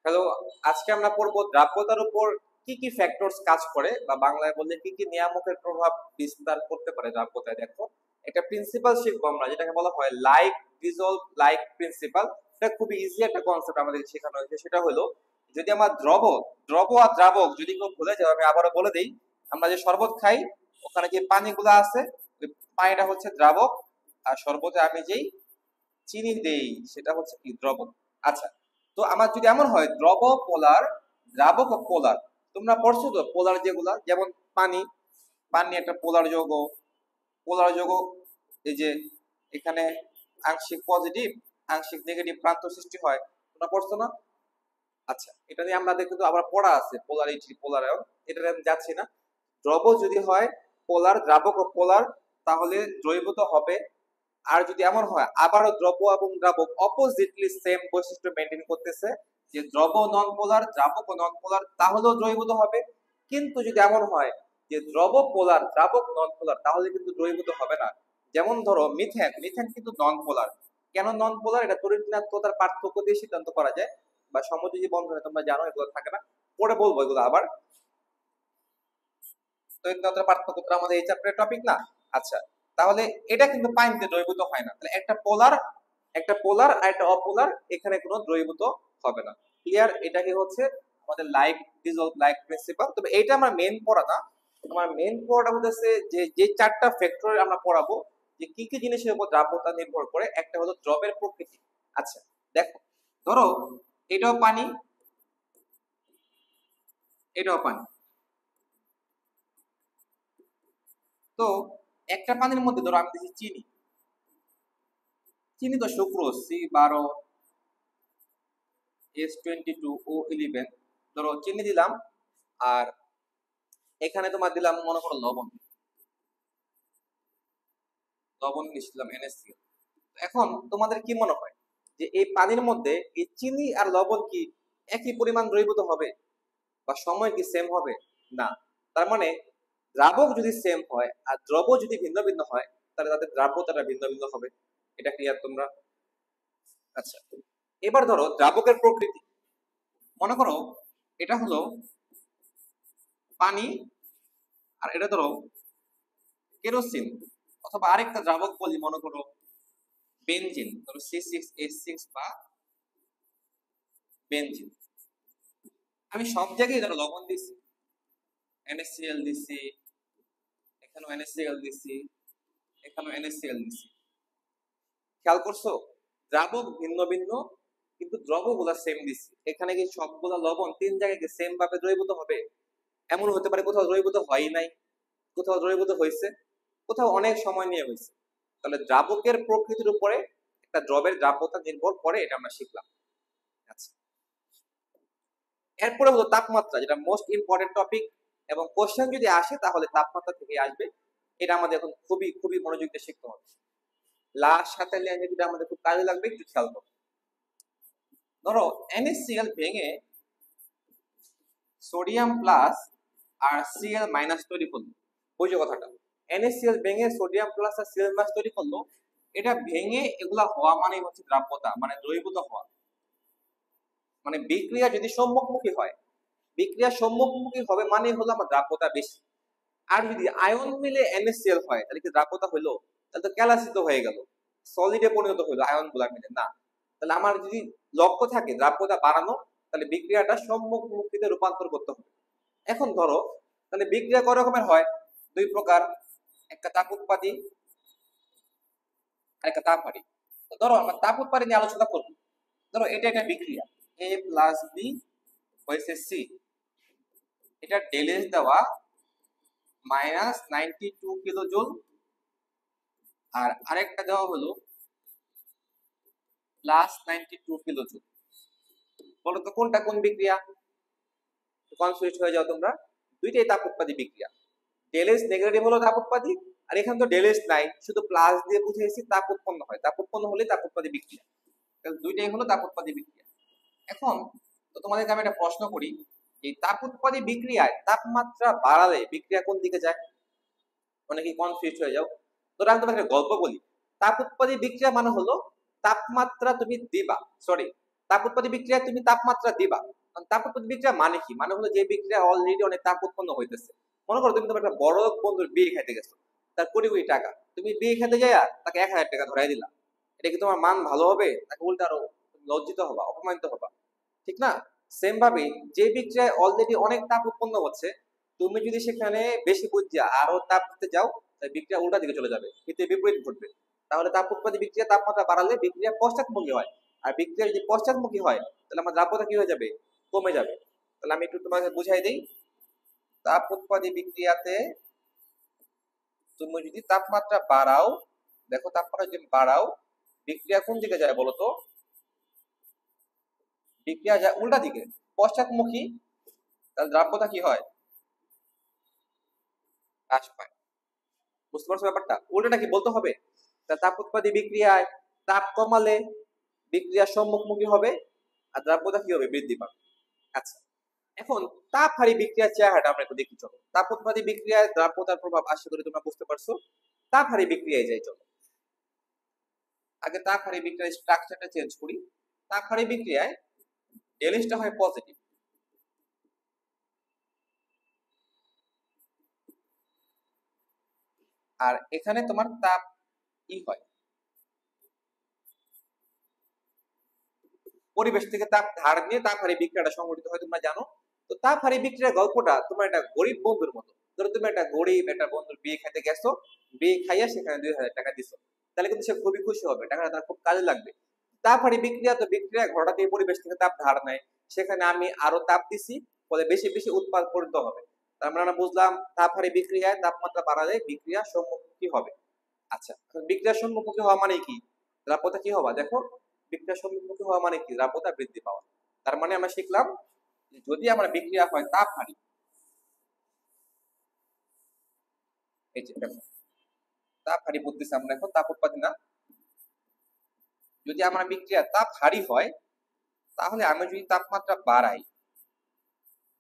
Hello, আজকে আমরা পড়বো দ্রাব্যতার উপর কি কি ফ্যাক্টরস কাজ করে বা বাংলায় বললে কি কি নিয়ামকের প্রভাব বিস্তার করতে পারে দ্রাব্যতায়। দেখো, একটা প্রিন্সিপাল শিখবো আমরা, যেটাকে বলা হয় লাইক ডিসলভ লাইক প্রিন্সিপাল। এটা খুবই ইজি একটা কনসেপ্ট আমাদের শেখানো হয়েছে। সেটা হলো, যদি আমার দ্রব দ্রব আর দ্রাবক যদি কেউ ভুলে যায়, আমি আবারও বলে দিই, আমরা যে শরবত খাই ওখানে যে পানিগুলো আছে, ওই পানিটা হচ্ছে দ্রাবক, আর শরবতে আমি যেই চিনি দেই সেটা হচ্ছে কি দ্রবক। আচ্ছা, তো আমার যদি এমন হয় দ্রব পোলার, দ্রাবক ও পোলার, তোমরা পড়ছো তো পোলার যেগুলা, যেমন পানি, পানি একটা পোলার যৌগ। পোলার যৌগ, এই যে এখানে আংশিক পজিটিভ আংশিক নেগেটিভ প্রান্ত সৃষ্টি হয়, তোমরা পড়ছো না? আচ্ছা, এটা নিয়ে আমাদের কিন্তু আবার পড়া আছে, পোলারিটি পোলারায়ন, এটা আমি যাচ্ছি না। দ্রব যদি হয় পোলার, দ্রাবক ও পোলার, তাহলে দ্রবীভূত হবে। আর যদি এমন হয় আবারও দ্রব্য এবং দ্রাবক অপোজিটলি সেম বৈশিষ্ট্য মেনটেন করতেছে, যে দ্রব নন পোলার, দ্রাবক ও নন পোলার, তাহলেও দ্রবীভূত হবে। কিন্তু যদি এমন হয় যে দ্রব পোলার, দ্রাবক নন পোলার, তাহলে কিন্তু দ্রবীভূত হবে না। যেমন ধরো মিথেন, মিথেন কিন্তু নন পোলার। কেন নন পোলার? এটা তড়িৎ ঋণাত্মকতার পার্থক্য দিয়ে সিদ্ধান্ত করা যায়, বা সমযোজী বন্ধনে তোমরা জানো এগুলো থাকে না, পরে বলবো এগুলো আবার। তড়িৎ ঋণাত্মকতার পার্থক্যটা আমাদের এই চ্যাপ্টারের টপিক না। আচ্ছা, তাহলে এটা কিন্তু পানিতে দ্রবীভূত হয় না। তাহলে একটা পোলার আর একটা অপোলার, এখানে কোনো দ্রবীভূত হবে না। ক্লিয়ার? এটাকে হচ্ছে আমাদের লাইক ডিসলভ লাইক প্রিন্সিপাল। তবে এটা আমার মেইন পড়া না, আমার মেইন পড়াটা হচ্ছে যে যে চারটা ফ্যাক্টর আমরা পড়াবো, যে কি কি জিনিসের উপর দ্রাব্যতা নির্ভর করে। একটা হলো দ্রবের প্রকৃতি। আচ্ছা, দেখো, ধরো এটাও পানি, এটাও পানি। তো একটা পানির মধ্যে ধরো আমি দিচ্ছি চিনি, চিনি তো সুক্রোজ C12H22O11, ধরো চিনি দিলাম। আর এখানে তোমার দিলাম মনে করো লবণ, লবণ মিশলাম NaCl। এখন তোমাদের কি মনে হয় যে এই পানির মধ্যে এই চিনি আর লবণ কি একই পরিমাণ দ্রবীভূত হবে, বা সময় কি সেম হবে? না। তার মানে দ্রাবক যদি সেম হয় আর দ্রব যদি ভিন্ন ভিন্ন হয়, তাহলে তাদের দ্রাব্যতাটা ভিন্ন ভিন্ন হবে। এটা ক্লিয়ার তোমরা? আচ্ছা, এবার ধরো দ্রাবকের প্রকৃতি। মনে করো এটা হলো পানি, আর এটা ধরো কেরোসিন, অথবা আরেকটা দ্রাবক বলি, মনে করো বেনজিন, ধরো C6H6 বা বেনজিন। আমি সব জায়গায় ধরো লবণ দিছি, NaCl দিছি, এখানেও NaCl দিছি, এখানেও NaCl দিছি। খেয়াল করছো? দ্রাবক ভিন্ন ভিন্ন, কিন্তু দ্রবগুলা সেম দিছি। এখানে কি সবগুলা লবণ তিন জায়গায় কি সেম ভাবে দ্রবীভূত হবে? এমন হতে পারে কোথাও দ্রবীভূত হয়ই নাই, কোথাও দ্রবীভূত হয়েছে, কোথাও অনেক সময় নিয়ে হয়েছে। তাহলে দ্রাবকের প্রকৃতির উপরে একটা দ্রবের দ্রাব্যতা নির্ভর করে, এটা আমরা শিখলাম। আচ্ছা, এরপরে হলো তাপমাত্রা, যেটা মোস্ট ইম্পর্টেন্ট টপিক, এবং কোশ্চেন যদি আসে তাহলে তাপমাত্রা থেকে আসবে। এটা আমাদের এখন খুবই খুবই মনোযোগ দিয়ে শিখতে হবে। লাস্ট সাথে লাইনে যেটা আমাদের খুব কাজে লাগবে, একটু খেয়াল করো। ধরো NaCl ভেঙে সোডিয়াম প্লাস আর Cl মাইনাস তৈরি করলো, বুঝো কথাটা? NaCl ভেঙে সোডিয়াম প্লাস আর Cl মাইনাস তৈরি করলো, এটা ভেঙে এগুলা হওয়া মানে হচ্ছে দ্রাব্যতা, মানে দ্রবীভূত হওয়া। মানে বিক্রিয়া যদি সম্মুখমুখী হয়, বিক্রিয়া সম্মুখমুখী হবে মানে হলো আমার দ্রাব্যতা বেশি। আর যদি আয়ন মিলে NaCl হয়, তাহলে কি দ্রাব্যতা হইলো? তাহলে তো ক্যালাসিত হয়ে গেল, সলিডে পরিণত হইলো আয়ন গুলা মিলে। না, তাহলে আমার যদি লক্ষ্য থাকে দ্রাব্যতা বাড়ানো, তাহলে বিক্রিয়াটা সম্মুখমুখীতে রূপান্তর করতে হবে। এখন ধরো, তাহলে বিক্রিয়া কয় রকমের হয়? দুই প্রকার, একটা তাপ উৎপাদী আর একটা তাপহারী। তো ধরো আমরা তাপ উৎপাদী নিয়ে আলোচনা করবো। ধরো এটা একটা বিক্রিয়া, A প্লাস বি হয়েছে সি, এটা ডেলেজ দেওয়া -92 কিলো জুল, আর আরেকটা দেওয়া হলো +92 কিলো জুল। বলো তো কোনটা কোন বিক্রিয়া? কনফিউজ হয়ে যাও তোমরা, দুইটাই তাপ উৎপাদী বিক্রিয়া। ডেলেজ নেগেটিভ হলো তাপ উৎপাদী, আর এখানে তো ডেলেজ নাই, শুধু প্লাস দিয়ে বুঝিয়েছি তাপ উৎপন্ন হয়, তাপ উৎপন্ন হলে তাপ উৎপাদী বিক্রিয়া। দুইটাই হলো তাপ উৎপাদী বিক্রিয়া। এখন তো তোমাদেরকে আমি একটা প্রশ্ন করি, এই তাপ উৎপাদী বিক্রিয়ায় তাপমাত্রা বাড়ালে বিক্রিয়া কোন দিকে যায়? অনেকে কনফিউজ হয়ে যাও। তো আমি তোমাকে গল্প বলি। তাপ উৎপাদী বিক্রিয়া মানে হলো তাপমাত্রা তুমি দিবা, সরি, তাপ উৎপাদী বিক্রিয়ায় তুমি তাপমাত্রা দিবা। তাপ উৎপাদী বিক্রিয়া মানে কি? মানে হলো যে বিক্রিয়া অলরেডি অনেক তাপ উৎপন্ন হইতেছে। মনে করো তুমি তোমার একটা বড় বন্ধুর বিয়ে খেতে গেছো, তার কোটি কোটি টাকা, তুমি বিয়ে খেতে যাইয়া তাকে 1,000 টাকা ধরাই দিলা, এটা কি তোমার মান ভালো হবে? তাকে উল্টা আরো লজ্জিত হবা, অপমানিত হবা, ঠিক না? সেম ভাবে যে বিক্রিয়ায় অলরেডি অনেক তাপ উৎপন্ন হচ্ছে, তুমি যদি সেখানে বেশি বুঝিয়া আরো তাপ দিতে যাও, তাহলে বিক্রিয়া উল্টা দিকে চলে যাবে, কিন্তু বিপরীত ঘটবে। তাহলে তাপ উৎপাদী বিক্রিয়া তাপমাত্রা বাড়ালে বিক্রিয়া পশ্চাৎমুখী হয়, আর বিক্রিয়া যদি পশ্চাৎমুখী হয় তাহলে আমার দ্রাব্যতা কি হয়ে যাবে? কমে যাবে। তাহলে আমি একটু তোমাকে বুঝাই দিই। তাপ উৎপাদী বিক্রিয়াতে তুমি যদি তাপমাত্রা বাড়াও, দেখো তাপমাত্রা যদি বাড়াও, বিক্রিয়া কোন দিকে যায় বলতো? বিক্রিয়া যায় উল্টা দিকে, পশ্চাৎমুখী। তাহলে দ্রাব্যতা কি হয়? হ্রাস পায়। বুঝতে পারছো ব্যাপারটা? উল্টাটা কি বলতে হবে? তা তাপ উৎপাদী বিক্রিয়ায় তাপ কমালে বিক্রিয়া সম্মুখমুখী হবে, আর দ্রাব্যতা কি হবে? বৃদ্ধি পাবে। আচ্ছা, এখন তাপ হারি বিক্রিয়ার চেহারাটা আমরা একটু দেখি চলো। তাপ উৎপাদী বিক্রিয়ায় দ্রাব্যতার প্রভাব আশা করি তোমরা বুঝতে পারছো। তাপ হারি বিক্রিয়ায় যাই চলো। আগে তাপ হারি বিক্রিয়ার স্ট্রাকচারটা চেঞ্জ করি। তাপ হারি বিক্রিয়ায় ডেলিসটা হয় পজিটিভ, আর এখানে তোমার তাপ ই হয়, পরিবেশ থেকে তাপ ধার নিয়ে তাপ হারি বিক্রিয়াটা সংঘটিত হয়, তোমরা জানো। তো তাপ হারি বিক্রিয়ার গল্পটা তোমার একটা গরিব বন্ধুর মতো। ধরো তুমি একটা গরিব একটা বন্ধুর বিয়ে খেতে গেছো, বিয়ে খাইয়া সেখানে 2,000 টাকা দিছো, তাহলে কিন্তু সে খুবই খুশি হবে, টাকাটা তার খুব কাজে লাগবে। তাপ হারি বিক্রিয়া তো বিক্রিয়া ঘটাতে পরিবেশ থেকে তাপ ধার নেয়, সেখানে আমি আরো তাপ দিছি, ফলে বেশি বেশি উৎপাদিত হবে। তার মানে আমরা বুঝলাম তাপ হারি বিক্রিয়ায় তাপমাত্রা বাড়ালে বিক্রিয়া সম্মুখী হবে। আচ্ছা, বিক্রিয়া সম্মুখী হওয়া মানে কি? দ্রাব্যতা কি হওয়া? দেখো, বিক্রিয়া সম্মুখী হওয়া মানে কি? দ্রাব্যতা বৃদ্ধি পাওয়া। তার মানে আমরা শিখলাম যে যদি আমার বিক্রিয়া হয় তাপ হারি, এই যে দেখো তাপ হারি বলতেছি আমরা এখন, তাপ উৎপাদী না। যদি আমার বিক্রিয়া তাপ হারি হয়, তাহলে আমি যদি তাপমাত্রা বাড়াই,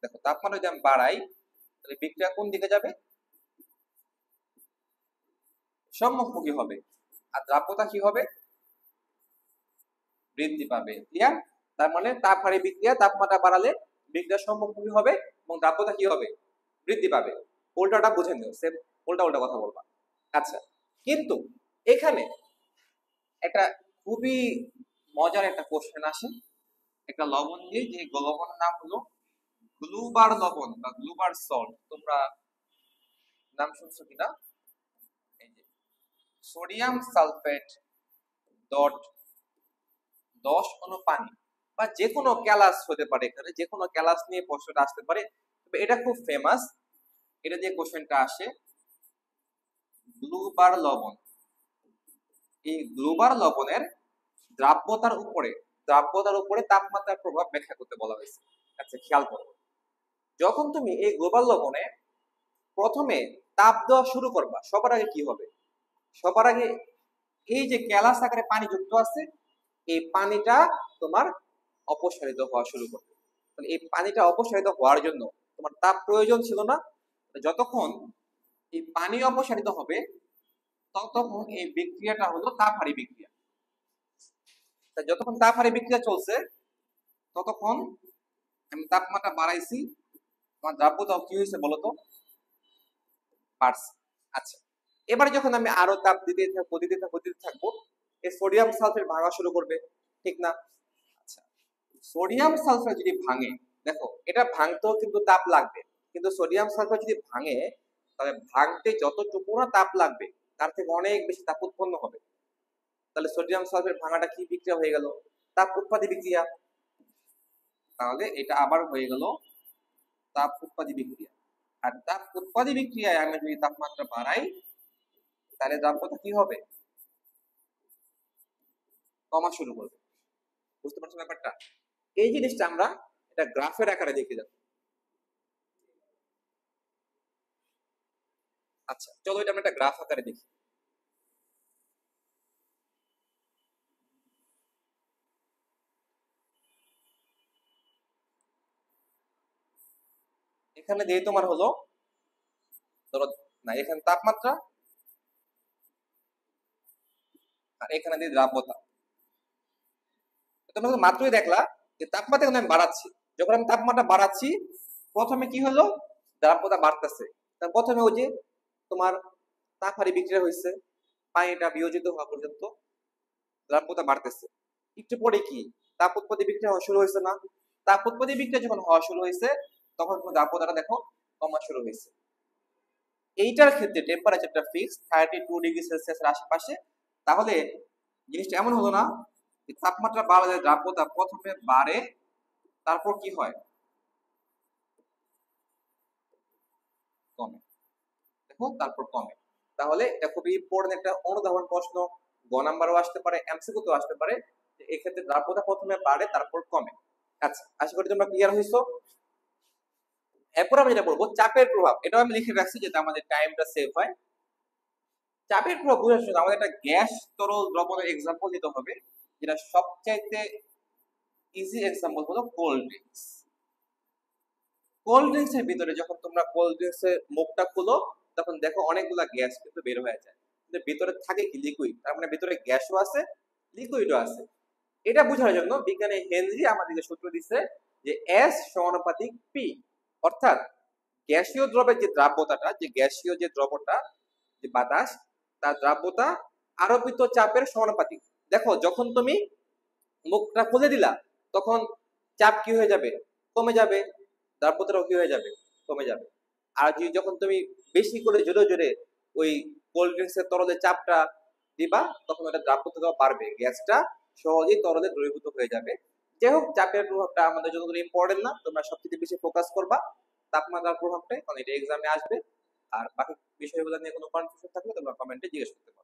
দেখো তাপমাত্রা যদি আমি বাড়াই, তাহলে বিক্রিয়া কোন দিকে যাবে? সম্মুখমুখী হবে। আর দ্রাব্যতা কি হবে? বৃদ্ধি পাবে। ক্লিয়ার? তার মানে তাপ হারি বিক্রিয়া তাপমাত্রা বাড়ালে বিক্রিয়া সম্মুখমুখী হবে এবং দ্রাব্যতা কি হবে? বৃদ্ধি পাবে। উল্টাটা বুঝে নিও, সেম উল্টা উল্টা কথা বলবা। আচ্ছা, কিন্তু এখানে একটা খুবই মজার একটা কোশ্চেন আসে, একটা লবণ দিয়ে, যে লবণের নাম হলো গ্লুবার লবণ বা গ্লুবার সল্ট। তোমরা নাম শুনছো কিনা? এই যে সোডিয়াম সালফেট ডট 10 পানি, বা যে কোনো ক্যালাস হতে পারে, এখানে যে কোনো ক্যালাস নিয়ে প্রশ্নটা আসতে পারে, তবে এটা খুব ফেমাস। এটা দিয়ে কোশ্চেনটা আসে, গ্লুবার লবণ। এই গ্লুবার লবণের দ্রাব্যতার উপরে তাপমাত্রার প্রভাব ব্যাখ্যা করতে বলা হয়েছে। আচ্ছা, খেয়াল করো, যখন তুমি এই গ্লোবাল লবণে প্রথমে তাপ দেওয়া শুরু করবা, সবার আগে কি হবে? সবার আগে এই যে ক্যালাস আকারে পানি যুক্ত আছে, এই পানিটা তোমার অপসারিত হওয়া শুরু করবে। তাহলে এই পানিটা অপসারিত হওয়ার জন্য তোমার তাপ প্রয়োজন ছিল না। যতক্ষণ এই পানি অপসারিত হবে, ততক্ষণ এই বিক্রিয়াটা হলো তাপহারী বিক্রিয়া। যতক্ষণ তাপহারী বিক্রিয়া চলছে, ততক্ষণ আমি তাপমাত্রা বাড়াইছি, আমার দ্রাব্যতা কি হয়েছে বলতো? বাড়ছে। আচ্ছা, এবারে যখন আমি আরো তাপ দিতে থাকবো, এই সোডিয়াম সালফেট ভাঙা শুরু করবে, ঠিক না? আচ্ছা, সোডিয়াম সালফেট যদি ভাঙে, দেখো এটা ভাঙতেও কিন্তু তাপ লাগবে, কিন্তু সোডিয়াম সালফেট যদি ভাঙে, তাহলে ভাঙতে যতটুকু না তাপ লাগবে, তার থেকে অনেক বেশি তাপ উৎপন্ন হবে। তাহলে সোডিয়াম সালফেট ভাঙাটা কি বিক্রিয়া হয়ে গেল? তাপ উৎপাদী বিক্রিয়া। তাহলে এটা আবার হয়ে গেল তাপ উৎপাদী বিক্রিয়া। আর তাপ উৎপাদী বিক্রিয়ায় আমি যদি তাপমাত্রা বাড়াই, তাহলে দ্রাব্যতা কি হবে? কমা শুরু করবে। বুঝতে পারছো ব্যাপারটা? এই জিনিসটা আমরা এটা গ্রাফের আকারে দেখে যাব। আচ্ছা, চলো এটা আমরা একটা গ্রাফ আকারে দেখি। এখানে দিয়ে তোমার হলো, ধরো না, এখানে তাপমাত্রা, আর এখানে দিয়ে দ্রাব্যতা। তোমরা তো মাত্রই দেখলা যে তাপমাত্রা কিন্তু আমি বাড়াচ্ছি, যখন আমি তাপমাত্রা বাড়াচ্ছি প্রথমে কি হলো, দ্রাব্যতা বাড়তেছে। তার প্রথমে ওই যে তোমার তাপ হারি বিক্রিয়া হয়েছে, পানিটা বিয়োজিত হওয়া পর্যন্ত দ্রাব্যতা বাড়তেছে। একটু পরে কি তাপ উৎপত্তি বিক্রিয়া হওয়া শুরু হয়েছে না? তাপ উৎপত্তি বিক্রিয়া যখন হওয়া শুরু হয়েছে তখন দ্রাব্যতাটা দেখো কমা শুরু হয়েছে। এইটার ক্ষেত্রে টেম্পারেচারটা ফিক্স 32 ডিগ্রি সেলসিয়াসের আশেপাশে। তাহলে জিনিসটা এমন হলো না যে তাপমাত্রা বাড়লে দ্রাব্যতা প্রথমে বাড়ে তারপর কি হয়, কমে। দেখো তারপর কমে। তাহলে এটা খুবই ইম্পর্টেন্ট একটা অনুধাবন প্রশ্ন, গ নাম্বারও আসতে পারে, এমসিকিউতেও আসতে পারে, যে এক্ষেত্রে দ্রাব্যতা প্রথমে বাড়ে তারপর কমে। আচ্ছা, আশা করি তোমরা ক্লিয়ার হইছো। এরপর আমি যেটা বলবো চাপের প্রভাব, এটাও আমি লিখে রাখছি যাতে আমাদের টাইমটা সেভ হয়। চাপের প্রভাব বোঝার জন্য আমাদের একটা গ্যাস তরল দ্রবণের এক্সাম্পল দিতে হবে, যেটা সবচাইতে ইজি এক্সাম্পল হলো কোল্ড ড্রিঙ্কস। কোল্ড ড্রিঙ্কস এর ভিতরে যখন তোমরা কোল্ড ড্রিঙ্কস এর মুখটা খুলো তখন দেখো অনেকগুলা গ্যাস কিন্তু বের হয়ে যায়, কিন্তু ভিতরে থাকে কি লিকুইড, তার মানে ভিতরে গ্যাসও আছে লিকুইডও আছে। এটা বোঝার জন্য বিজ্ঞানী হেনরি আমাদেরকে সূত্র দিচ্ছে যে এস সমানুপাতিক পি, অর্থাৎ গ্যাসীয় দ্রবের যে দ্রাব্যতাটা, যে গ্যাসীয় যে দ্রবটা যে বাতাস, তার দ্রাব্যতা আরোপিত চাপের সমানুপাতিক। দেখো যখন তুমি মুখটা খুলে দিলা তখন চাপ কি হয়ে যাবে, কমে যাবে, দ্রাব্যতাটাও কি হয়ে যাবে, কমে যাবে। আর যখন তুমি বেশি করে জোরে জোরে ওই কোল্ড ড্রিঙ্কস এর তরলে চাপটা দিবা তখন ওটা দ্রাব্যতাটাও বাড়বে, গ্যাসটা সহজেই তরলে দ্রবীভূত হয়ে যাবে। যাই হোক, চাপের প্রভাবটা আমাদের জন্য ইম্পর্টেন্ট না, তোমরা সবচেয়ে বেশি ফোকাস করবা তাপমাত্রার প্রভাবটাই, কারণ এটা এক্সামে আসবে। আর বাকি বিষয়গুলো নিয়ে কোনো কনফিউশন থাকলে তোমরা কমেন্টে জিজ্ঞেস করতে পারো।